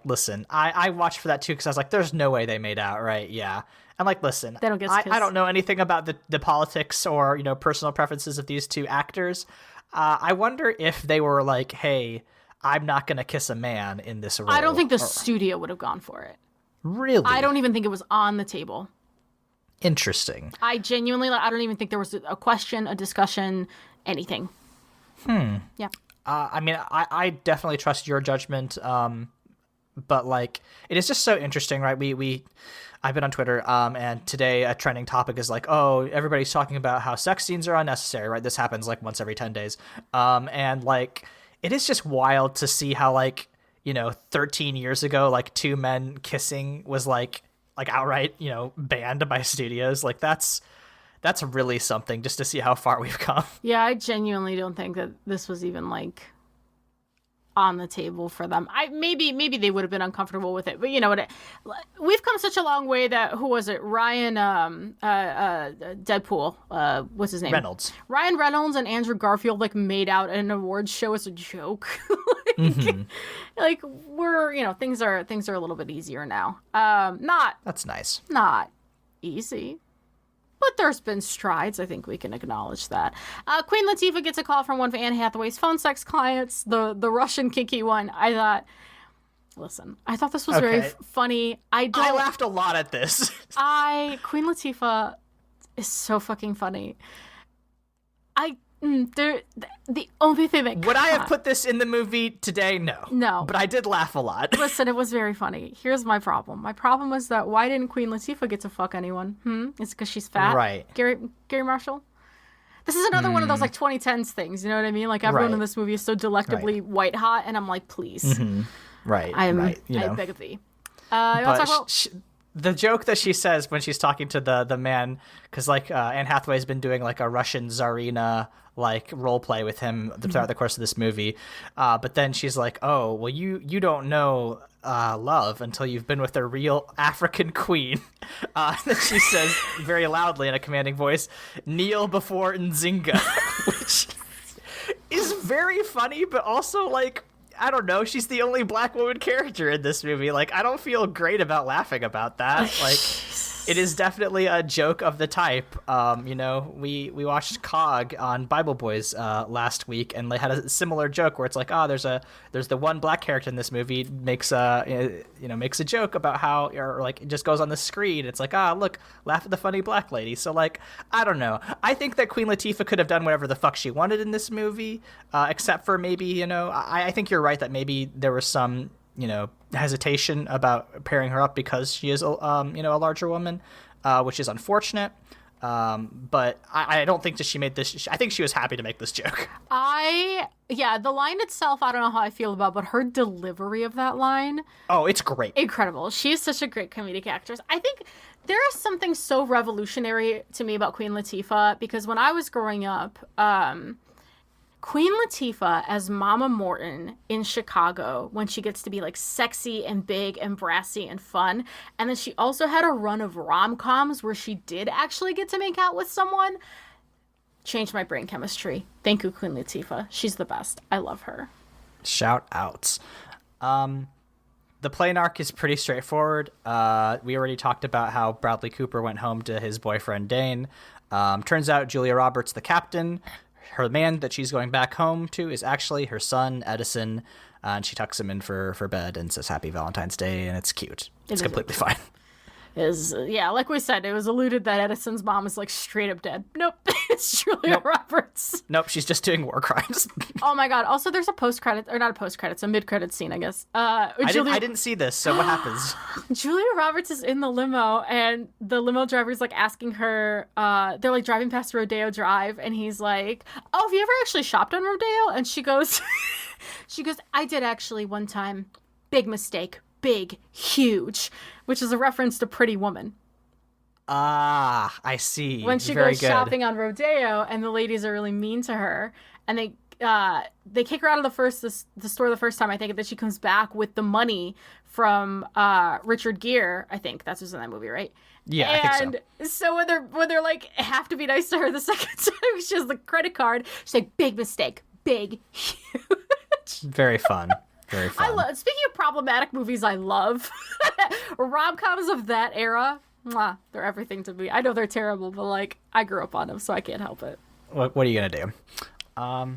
listen, I watched for that too because I was like, there's no way they made out, right? Yeah. I'm like, listen, they don't get I don't know anything about the politics or, personal preferences of these two actors. I wonder if they were like, hey, I'm not going to kiss a man in this role. I don't think the studio would have gone for it. Really? I don't even think it was on the table. Interesting. I genuinely, I don't even think there was a question, a discussion, anything. Yeah. I definitely trust your judgment. But like, it is just so interesting, right? I've been on Twitter, and today a trending topic is like, oh, everybody's talking about how sex scenes are unnecessary, right? This happens like once every 10 days. And like, it is just wild to see how 13 years ago, like two men kissing was like outright, banned by studios. Like that's really something just to see how far we've come. Yeah, I genuinely don't think that this was even like on the table for them. Maybe they would have been uncomfortable with it, but you know what? We've come such a long way that who was it? Ryan, Deadpool. What's his name? Reynolds. Ryan Reynolds and Andrew Garfield like made out at an awards show as a joke. Like we're things are a little bit easier now. That's nice. Not easy. But there's been strides. I think we can acknowledge that. Queen Latifah gets a call from one of Anne Hathaway's phone sex clients, the Russian kinky one. I thought this was very funny. I laughed a lot at this. Queen Latifah is so fucking funny. The only thing that would I have put this in the movie today? No, but I did laugh a lot. Listen, it was very funny. Here's my problem. My problem was that why didn't Queen Latifah get to fuck anyone? It's because she's fat, right? Gary Marshall. This is another one of those like 2010s things. You know what I mean? Like everyone in this movie is so delectably white hot, and I'm like, please, right? I beg of thee. The joke that she says when she's talking to the man, because like Anne Hathaway's been doing like a Russian Tsarina like role play with him throughout the course of this movie, but then she's like, oh well, you don't know love until you've been with a real African queen. And then she says very loudly in a commanding voice, kneel before Nzinga, which is very funny, but also like, I don't know, she's the only black woman character in this movie. Like, I don't feel great about laughing about that. Like, it is definitely a joke of the type. We watched Cog on Bible Boys last week, and they had a similar joke where it's like, there's the one black character in this movie makes a joke about how, or like it just goes on the screen. It's like, look, laugh at the funny black lady. So like, I don't know. I think that Queen Latifah could have done whatever the fuck she wanted in this movie, except for maybe, I think you're right that maybe there was some hesitation about pairing her up because she is a larger woman, which is unfortunate. But I don't think that she made this. I think she was happy to make this joke. The line itself, I don't know how I feel about, but her delivery of that line. Oh, it's great. Incredible. She's such a great comedic actress. I think there is something so revolutionary to me about Queen Latifah, because when I was growing up, Queen Latifah as Mama Morton in Chicago, when she gets to be like sexy and big and brassy and fun. And then she also had a run of rom-coms where she did actually get to make out with someone. Changed my brain chemistry. Thank you, Queen Latifah. She's the best. I love her. Shout outs. The plane arc is pretty straightforward. We already talked about how Bradley Cooper went home to his boyfriend Dane. Turns out Julia Roberts, the captain, her man that she's going back home to is actually her son, Edison, and she tucks him in for bed and says Happy Valentine's Day, and it's cute. It's completely fine. is, yeah, like we said, it was alluded that Edison's mom is like straight up dead. Nope, it's Julia Roberts. Nope, she's just doing war crimes. Oh my god. Also, there's a post-credit, or not a post-credits, a mid-credit scene, I guess. I didn't see this, so what happens? Julia Roberts is in the limo, and the limo driver's like asking her, they're like driving past Rodeo Drive, and he's like, oh, have you ever actually shopped on Rodeo? And she goes, I did actually one time. Big mistake. Big, huge, which is a reference to Pretty Woman. Ah, I see. When she goes shopping on Rodeo, and the ladies are really mean to her, and they kick her out of the store the first time, I think, and then she comes back with the money from Richard Gere. I think that's who's in that movie, right? Yeah, and I think so when they're like have to be nice to her the second time, she has the credit card. She's like, big mistake, big, huge. Very fun. Very fun. Speaking of problematic movies, I love rom-coms of that era. Mwah, they're everything to me. I know they're terrible, but like I grew up on them, so I can't help it. What are you gonna do? I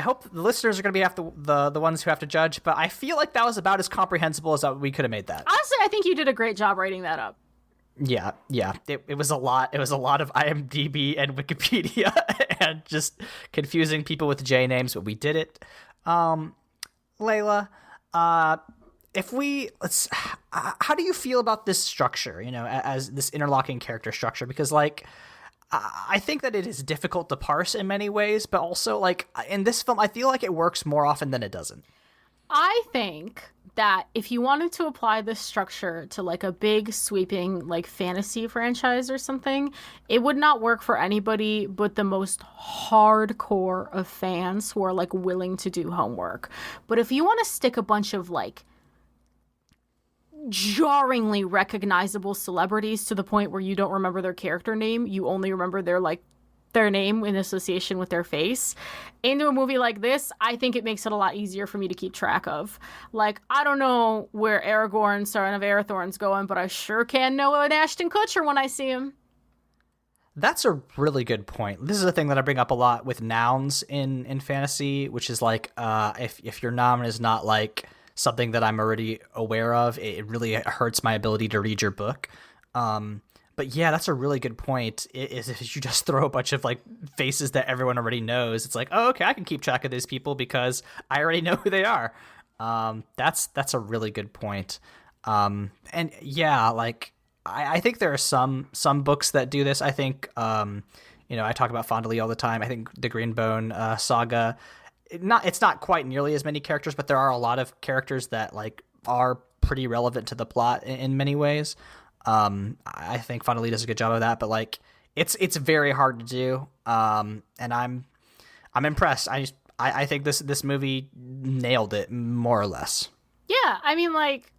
hope the listeners are gonna be the ones who have to judge, but I feel like that was about as comprehensible as we could have made that. Honestly, I think you did a great job writing that up. Yeah. It was a lot. It was a lot of IMDb and Wikipedia and just confusing people with J names, but we did it. Layla, how do you feel about this structure, as this interlocking character structure? Because, like, I think that it is difficult to parse in many ways, but also, like, in this film, I feel like it works more often than it doesn't. I think that if you wanted to apply this structure to like a big sweeping like fantasy franchise or something, it would not work for anybody but the most hardcore of fans who are like willing to do homework. But if you want to stick a bunch of like jarringly recognizable celebrities to the point where you don't remember their character name, you only remember their name in association with their face into a movie like this, I think it makes it a lot easier for me to keep track of. Like, I don't know where Aragorn, son of Arathorn's going, but I sure can know an Ashton Kutcher when I see him. That's a really good point. This is a thing that I bring up a lot with nouns in fantasy, which is like, if your noun is not like something that I'm already aware of, it really hurts my ability to read your book. But yeah, that's a really good point. Is if you just throw a bunch of like faces that everyone already knows, it's like, oh, okay, I can keep track of these people because I already know who they are. That's a really good point. And yeah, like I think there are some books that do this. I think I talk about Fond du Lis all the time. I think the Greenbone saga, it's not quite nearly as many characters, but there are a lot of characters that like are pretty relevant to the plot in many ways. I think Fond du Lis does a good job of that, but like it's very hard to do. And I'm impressed. I think this movie nailed it more or less. Yeah, I mean, like,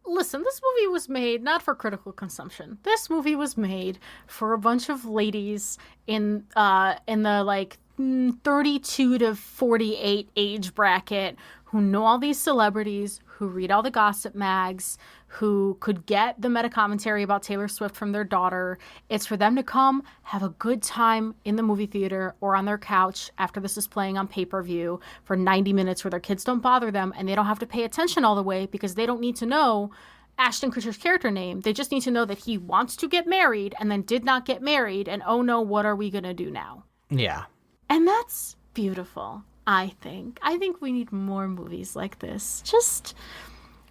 listen, this movie was made not for critical consumption. This movie was made for a bunch of ladies in the like 32 to 48 age bracket who know all these celebrities, who read all the gossip mags, who could get the meta commentary about Taylor Swift from their daughter. It's for them to come have a good time in the movie theater or on their couch after this is playing on pay-per-view for 90 minutes where their kids don't bother them and they don't have to pay attention all the way because they don't need to know Ashton Kutcher's character name. They just need to know that he wants to get married and then did not get married, and oh no, what are we going to do now? Yeah. And that's beautiful, I think. I think we need more movies like this. Just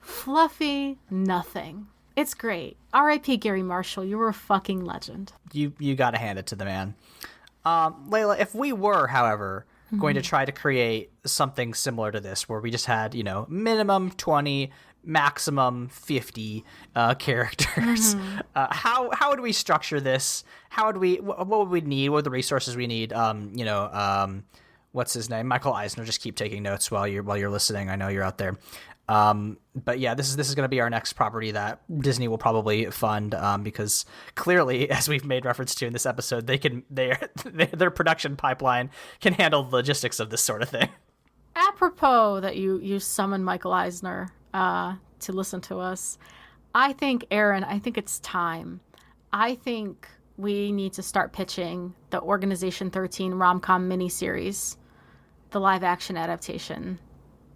fluffy nothing. It's great. R.I.P. Gary Marshall. You were a fucking legend. You got to hand it to the man. Layla, if we were, however, going to try to create something similar to this, where we just had, minimum 20, maximum 50 characters, how would we structure this? What would we need? What are the resources we need? What's his name? Michael Eisner. Just keep taking notes while you're listening. I know you're out there. But yeah, this is going to be our next property that Disney will probably fund, because clearly, as we've made reference to in this episode, their production pipeline can handle the logistics of this sort of thing. Apropos that you summoned Michael Eisner to listen to us, I think it's time. I think we need to start pitching the Organization 13 rom-com miniseries, the live-action adaptation.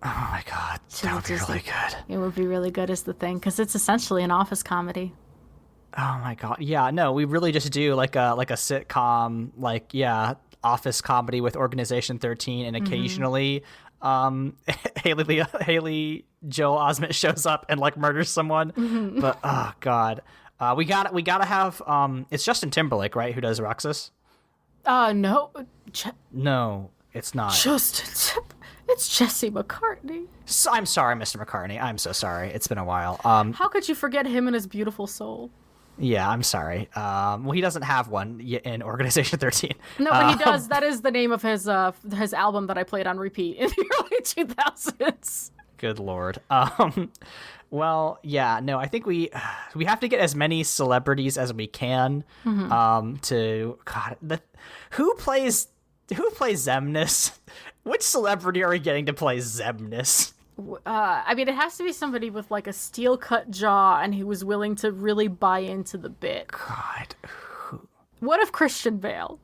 Oh my god, that would be really good. It would be really good is the thing, because it's essentially an office comedy. Oh my god, yeah, no, we really just do like a sitcom, like, yeah, office comedy with Organization 13, and occasionally Haley Joel Osment shows up and like murders someone. But oh god, we gotta have it's Justin Timberlake, right, who does Roxas? No. No, it's not. It's Jesse McCartney. So, I'm sorry, Mr. McCartney. I'm so sorry. It's been a while. How could you forget him and his beautiful soul? Yeah, I'm sorry. Well, he doesn't have one in Organization 13. No, but he does. That is the name of his album that I played on repeat in the early 2000s. Good lord. Well, yeah, no, I think we have to get as many celebrities as we can. To God, who plays Xemnas? Which celebrity are we getting to play Xemnas? I mean, it has to be somebody with like a steel cut jaw and who was willing to really buy into the bit. God. What if Christian Bale?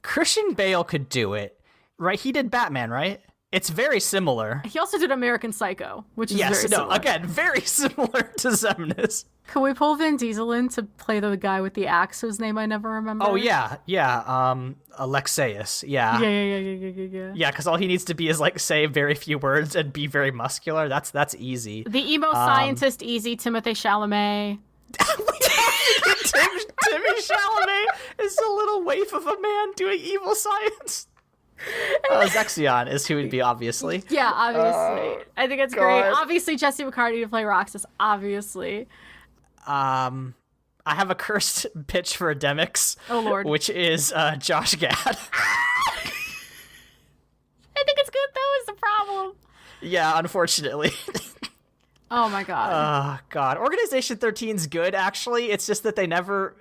Christian Bale could do it, right? He did Batman, right? It's very similar. He also did American Psycho, which is very similar. Again, very similar to Xemnas. Can we pull Vin Diesel in to play the guy with the axe whose name I never remember? Oh, yeah. Alexeus. Yeah. Yeah. Yeah, because all he needs to be is, like, say very few words and be very muscular. That's easy. The emo scientist, easy, Timothée Chalamet. Timmy Chalamet is a little waif of a man doing evil science. Zexion is who would be, obviously. Yeah, obviously. I think it's great. Obviously, Jesse McCartney to play Roxas, obviously. I have a cursed pitch for Demix. Oh, Lord. Which is Josh Gad. I think it's good, though, is the problem. Yeah, unfortunately. Oh, my God. Oh, God. Organization 13's good, actually. It's just that they never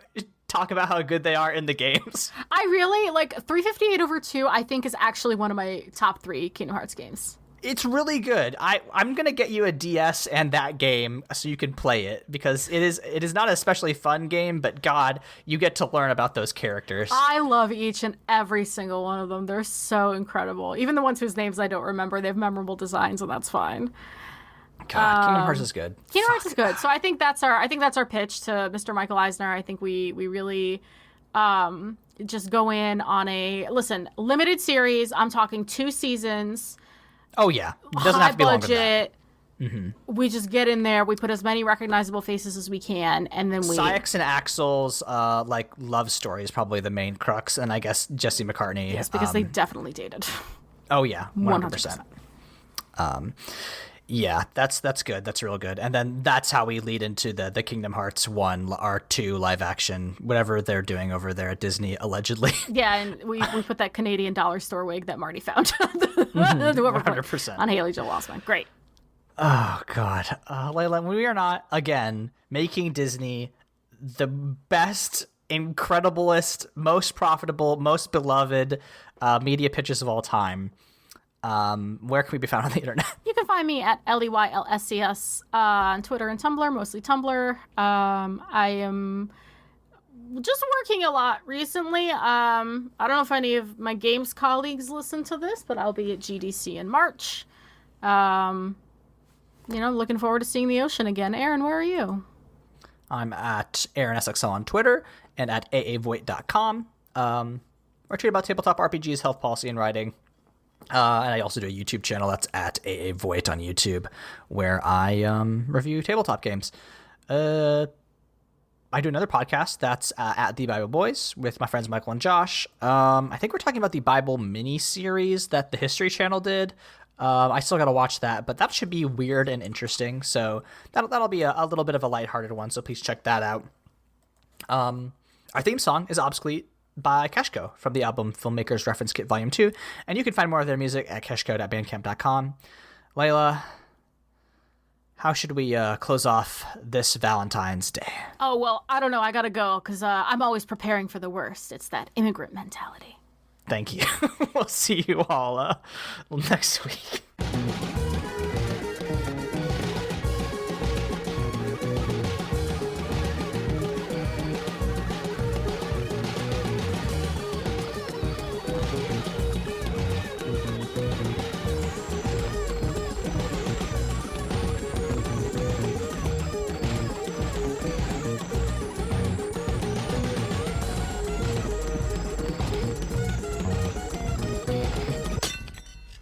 talk about how good they are in the games. I really, 358/2, I think, is actually one of my top 3 Kingdom Hearts games. It's really good. I'm going to get you a DS and that game so you can play it, because it is not an especially fun game, but God, you get to learn about those characters. I love each and every single one of them. They're so incredible. Even the ones whose names I don't remember, they have memorable designs, and that's fine. God, Kingdom Hearts is good. Kingdom Hearts is good. So I think that's our pitch to Mr. Michael Eisner. I think we really just go in on a limited series. I'm talking 2 seasons. Oh yeah, it doesn't have to be longer than that. We just get in there. We put as many recognizable faces as we can, and then we. Sykes and Axel's love story is probably the main crux, and I guess Jesse McCartney. Yes, because they definitely dated. Oh yeah, 100%. Yeah, that's good. That's real good. And then that's how we lead into the Kingdom Hearts 1 or 2 live action, whatever they're doing over there at Disney, allegedly. Yeah, and we put that Canadian dollar store wig that Marty found 100% on Haley Joel Osment. Great. Oh, God. Layla, we are not, again, making Disney the best, incrediblest, most profitable, most beloved media pitches of all time. Where can we be found on the internet? You can find me at LEYLSCS on Twitter and Tumblr, mostly Tumblr. I am just working a lot recently. I don't know if any of my games colleagues listen to this, but I'll be at GDC in March. Looking forward to seeing the ocean again. Aaron, where are you? I'm at AaronSXL on Twitter and at aavoit.com. I tweet about tabletop RPGs, health policy, and writing. And I also do a YouTube channel that's at aavoit on YouTube, where I review tabletop games. I do another podcast that's at The Bible Boys with my friends Michael and Josh. I think we're talking about the Bible mini-series that the History Channel did. I still got to watch that, but that should be weird and interesting. So that'll be a little bit of a lighthearted one, so please check that out. Our theme song is Obsolete by Keshco from the album Filmmaker's Reference Kit Volume 2, and you can find more of their music at keshco.bandcamp.com. Layla, how should we close off this Valentine's Day? Oh, well, I don't know. I gotta go, because I'm always preparing for the worst. It's that immigrant mentality. Thank you. We'll see you all next week.